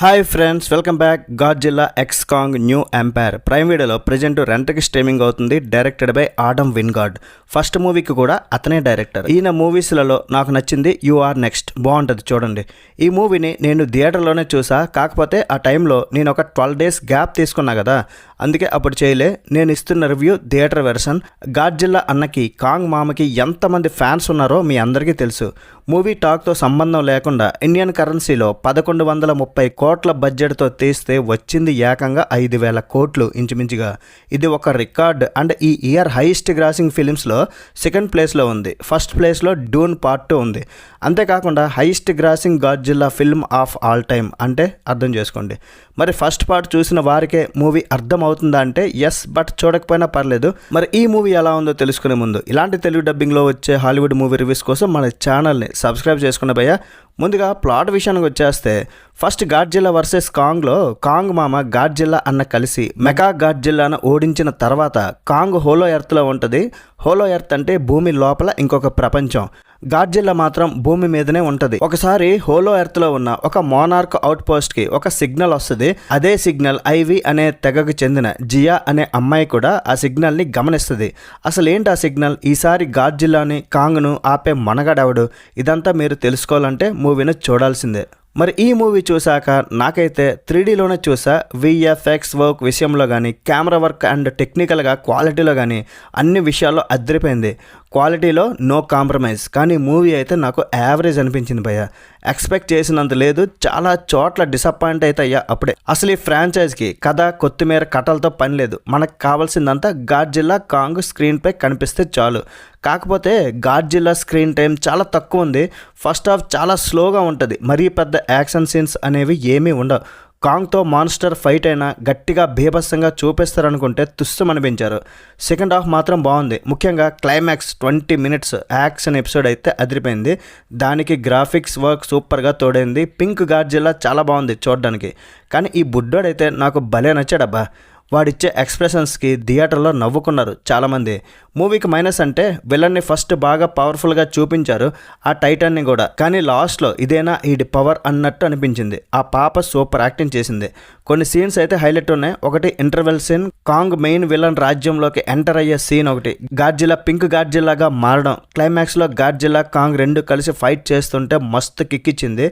Hi friends, welcome back. Godzilla x Kong new empire Prime వీడియోలో present రెంట్కి streaming అవుతుంది. Directed by Adam Wingard. First మూవీకి కూడా అతనే డైరెక్టర్. ఈయన మూవీస్లలో నాకు నచ్చింది యు ఆర్ నెక్స్ట్. బాగుంటుంది, చూడండి. ఈ మూవీని నేను థియేటర్లోనే చూసా. కాకపోతే ఆ టైంలో నేను ఒక 12 days గ్యాప్ తీసుకున్నా కదా, అందుకే అప్పుడు చేయలే. నేను ఇస్తున్న రివ్యూ థియేటర్ వెర్షన్. గాడ్జిల్లా అన్నకి, కాంగ్ మామకి ఎంతమంది ఫ్యాన్స్ ఉన్నారో మీ అందరికీ తెలుసు. మూవీ టాక్తో సంబంధం లేకుండా ఇండియన్ కరెన్సీలో 1130 కోట్ల బడ్జెట్తో తీస్తే వచ్చింది ఏకంగా 5,000 కోట్లు ఇంచుమించుగా. ఇది ఒక రికార్డ్. అండ్ ఈ ఇయర్ హైయెస్ట్ గ్రాసింగ్ ఫిలిమ్స్లో సెకండ్ ప్లేస్లో ఉంది. ఫస్ట్ ప్లేస్లో డూన్ పార్ట్ 2 ఉంది. అంతేకాకుండా highest grossing Godzilla film of all time అంటే అర్థం చేసుకోండి. మరి ఫస్ట్ పార్ట్ చూసిన వారికే మూవీ అర్థం అవుతుందా అంటే ఎస్, బట్ చూడకపోయినా పర్లేదు. మరి ఈ మూవీ ఎలా ఉందో తెలుసుకునే ముందు ఇలాంటి తెలుగు డబ్బింగ్లో వచ్చే హాలీవుడ్ మూవీ రివ్యూస్ కోసం మన ఛానల్ని సబ్స్క్రైబ్ చేసుకున్న భయ్య. ముందుగా ప్లాట్ విషయానికి వచ్చేస్తే, ఫస్ట్ గాడ్జిల్లా వర్సెస్ కాంగ్లో కాంగ్ మామ గాడ్జిల్లా అన్న కలిసి మెగా గాడ్జిల్లాను ఓడించిన తర్వాత కాంగ్ హోలో ఎర్త్లో ఉంటుంది. హోలో ఎర్త్ అంటే భూమి లోపల ఇంకొక ప్రపంచం. గాడ్జిల్లా మాత్రం భూమి మీదనే ఉంటుంది. ఒకసారి హోలో ఎర్త్లో ఉన్న ఒక మోనార్క్ అవుట్ పోస్ట్కి ఒక సిగ్నల్ వస్తుంది. అదే సిగ్నల్ ఐవి అనే తెగకు చెందిన జియా అనే అమ్మాయి కూడా ఆ సిగ్నల్ని గమనిస్తుంది. అసలు ఏంటి ఆ సిగ్నల్? ఈసారి గాడ్జిల్లాని, కాంగ్ను ఆపే మనగాడెవడు? ఇదంతా మీరు తెలుసుకోవాలంటే మూవీని చూడాల్సిందే. మరి ఈ మూవీ చూశాక నాకైతే 3Dలోనే చూసా. విఎఫ్ఎక్స్ వర్క్ విషయంలో కానీ, కెమెరా వర్క్ అండ్ టెక్నికల్గా క్వాలిటీలో కానీ అన్ని విషయాల్లో అదిరిపోయింది. క్వాలిటీలో నో కాంప్రమైజ్. కానీ మూవీ అయితే నాకు యావరేజ్ అనిపించింది భయ్య. ఎక్స్పెక్ట్ చేసినంత లేదు. చాలా చోట్ల డిసప్పాయింట్ అయితే అయ్యా అప్పుడే. అసలు ఈ ఫ్రాంచైజ్కి కథ, కొత్తిమీర కథలతో పని లేదు. మనకు కావాల్సిందంతా గాడ్జిల్లా, కాంగ్ స్క్రీన్పై కనిపిస్తే చాలు. కాకపోతే గాడ్జిల్లా స్క్రీన్ టైం చాలా తక్కువ ఉంది. ఫస్ట్ హాఫ్ చాలా స్లోగా ఉంటుంది. మరీ పెద్ద యాక్షన్ సీన్స్ అనేవి ఏమీ ఉండవు. కాంగ్తో మాన్స్టర్ ఫైట్ అయినా గట్టిగా బీభత్సంగా చూపిస్తారనుకుంటే తుస్సుమనిపించారు. సెకండ్ హాఫ్ మాత్రం బాగుంది. ముఖ్యంగా క్లైమాక్స్ 20 minutes యాక్షన్ ఎపిసోడ్ అయితే అదిరిపోయింది. దానికి గ్రాఫిక్స్ వర్క్ సూపర్గా తోడైంది. పింక్ గాడ్జిల్లా చాలా బాగుంది చూడడానికి. కానీ ఈ బుడ్డోడైతే నాకు భలే నచ్చాడబ్బా. వాడిచ్చే ఎక్స్ప్రెషన్స్కి థియేటర్లో నవ్వుకున్నారు చాలామంది. మూవీకి మైనస్ అంటే విలన్ని ఫస్ట్ బాగా పవర్ఫుల్గా చూపించారు, ఆ టైటాన్ని కూడా. కానీ లాస్ట్లో ఇదేనా ఈడి పవర్ అన్నట్టు అనిపించింది. ఆ పాప సూపర్ యాక్టింగ్ చేసింది. కొన్ని సీన్స్ అయితే హైలైట్ ఉన్నాయి. ఒకటి interval scene, Kong main villain రాజ్యంలోకి ఎంటర్ అయ్యే సీన్ ఒకటి, గాడ్జిల్లా పింక్ గాడ్జిల్లాగా మారడం, క్లైమాక్స్లో గాడ్జిల్లా, కాంగ్ రెండు కలిసి ఫైట్ చేస్తుంటే మస్తు కిక్కిచ్చింది.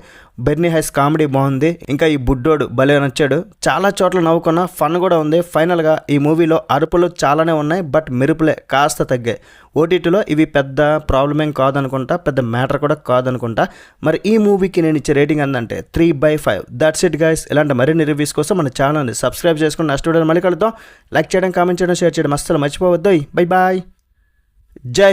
బెర్నీ హైస్ కామెడీ బాగుంది. ఇంకా ఈ బుడ్డోడు భలే నచ్చాడు. చాలా చోట్ల నవ్వుకున్న ఫన్ కూడా ఉంది. ఫైనల్గా ఈ మూవీలో అరుపులు చాలానే ఉన్నాయి, బట్ మెరుపులే కాస్త తగ్గాయి. ఓటీటీలో ఇవి పెద్ద ప్రాబ్లం ఏం కాదనుకుంటా, పెద్ద మ్యాటర్ కూడా కాదనుకుంటా. మరి ఈ మూవీకి నేను ఇచ్చే రేటింగ్ ఏంటంటే 3/5. That's it guys. ఇలాంటి మరిన్ని రివ్యూస్ కోసం మన ఛానల్ని సబ్స్క్రైబ్ చేసుకుని నెక్స్ట్ వీడియోలో మళ్ళీ కలుద్దాం. లైక్ చేయడం, కామెంట్ చేయడం, షేర్ చేయడం అస్సలు మర్చిపోవద్దు. Bye bye. జై